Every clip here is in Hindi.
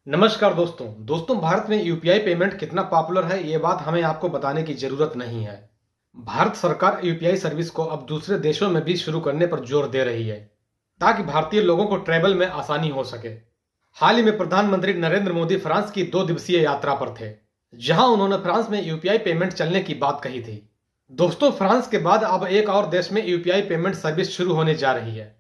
नमस्कार दोस्तों भारत में यूपीआई पेमेंट कितना पॉपुलर है ये बात हमें आपको बताने की जरूरत नहीं है। भारत सरकार यूपीआई सर्विस को अब दूसरे देशों में भी शुरू करने पर जोर दे रही है ताकि भारतीय लोगों को ट्रैवल में आसानी हो सके। हाल ही में प्रधानमंत्री नरेंद्र मोदी फ्रांस की 2 दिवसीय यात्रा पर थे, जहां उन्होंने फ्रांस में यूपीआई पेमेंट चलने की बात कही थी। दोस्तों, फ्रांस के बाद अब एक और देश में यूपीआई पेमेंट सर्विस शुरू होने जा रही है।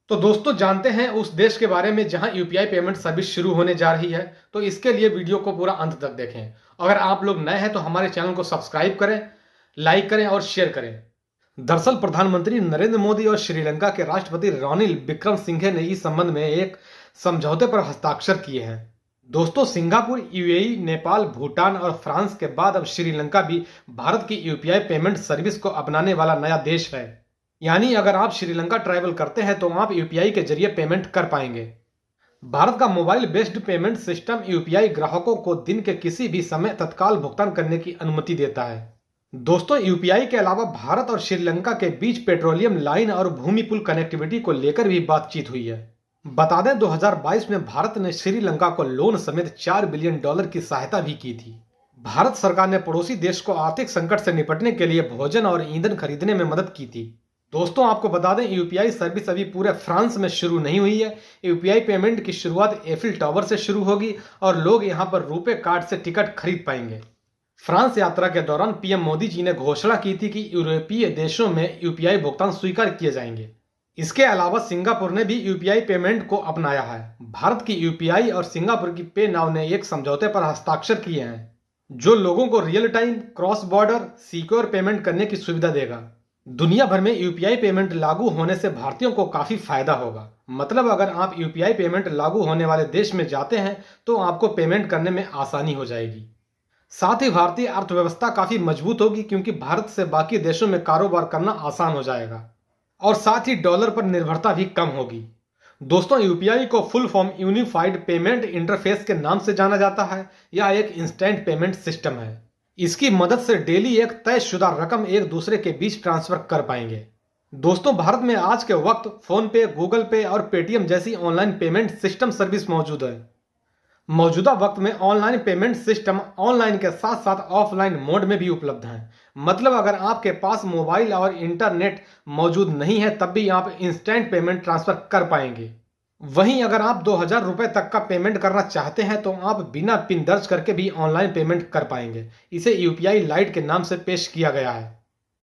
तो दोस्तों, जानते हैं उस देश के बारे में जहां यूपीआई पेमेंट सर्विस शुरू होने जा रही है। तो इसके लिए वीडियो को पूरा अंत तक देखें। अगर आप लोग नए हैं तो हमारे चैनल को सब्सक्राइब करें, लाइक करें और शेयर करें। दरअसल प्रधानमंत्री नरेंद्र मोदी और श्रीलंका के राष्ट्रपति रानिल विक्रमसिंघे ने इस संबंध में एक समझौते पर हस्ताक्षर किए हैं। दोस्तों, सिंगापुर, यूएई, नेपाल, भूटान और फ्रांस के बाद अब श्रीलंका भी भारत की यूपीआई पेमेंट सर्विस को अपनाने वाला नया देश है। यानी अगर आप श्रीलंका ट्रैवल करते हैं तो आप यूपीआई के जरिए पेमेंट कर पाएंगे। भारत का mobile based payment system UPI ग्राहकों को दिन के किसी भी समय तत्काल भुगतान करने की अनुमति देता है। दोस्तों, यूपीआई के अलावा भारत और श्रीलंका के बीच पेट्रोलियम लाइन और भूमि पुल कनेक्टिविटी को लेकर भी बातचीत हुई है। बता दें, 2022 में भारत ने श्रीलंका को लोन समेत $4 बिलियन की सहायता भी की थी। भारत सरकार ने पड़ोसी देश को आर्थिक संकट से निपटने के लिए भोजन और ईंधन खरीदने में मदद की थी। दोस्तों, आपको बता दें, यूपीआई सर्विस अभी पूरे फ्रांस में शुरू नहीं हुई है। यूपीआई पेमेंट की शुरुआत एफिल टावर से शुरू होगी और लोग यहां पर रुपे कार्ड से टिकट खरीद पाएंगे। फ्रांस यात्रा के दौरान पीएम मोदी जी ने घोषणा की थी कि यूरोपीय देशों में यूपीआई भुगतान स्वीकार किए जाएंगे। इसके अलावा सिंगापुर ने भी यूपीआई पेमेंट को अपनाया है। भारत की यूपीआई और सिंगापुर की पे नाउ ने एक समझौते पर हस्ताक्षर किए हैं, जो लोगों को real time, cross border, secure payment करने की सुविधा देगा। दुनिया भर में यूपीआई पेमेंट लागू होने से भारतीयों को काफी फायदा होगा। मतलब अगर आप यूपीआई पेमेंट लागू होने वाले देश में जाते हैं तो आपको पेमेंट करने में आसानी हो जाएगी। साथ ही भारतीय अर्थव्यवस्था काफी मजबूत होगी, क्योंकि भारत से बाकी देशों में कारोबार करना आसान हो जाएगा और साथ ही डॉलर पर निर्भरता भी कम होगी। दोस्तों, यूपीआई को full form unified payment interface के नाम से जाना जाता है। यह एक इंस्टेंट पेमेंट सिस्टम है। इसकी मदद से डेली एक तयशुदा रकम एक दूसरे के बीच ट्रांसफर कर पाएंगे। दोस्तों, भारत में आज के वक्त फोन पे, गूगल पे और पेटीएम जैसी ऑनलाइन पेमेंट सिस्टम सर्विस मौजूद है। मौजूदा वक्त में ऑनलाइन पेमेंट सिस्टम ऑनलाइन के साथ साथ ऑफलाइन मोड में भी उपलब्ध हैं। मतलब अगर आपके पास मोबाइल और इंटरनेट मौजूद नहीं है तब भी आप इंस्टेंट पेमेंट ट्रांसफर कर पाएंगे। वहीं अगर आप 2000 रुपए तक का पेमेंट करना चाहते हैं तो आप बिना पिन दर्ज करके भी ऑनलाइन पेमेंट कर पाएंगे। इसे यूपीआई लाइट के नाम से पेश किया गया है।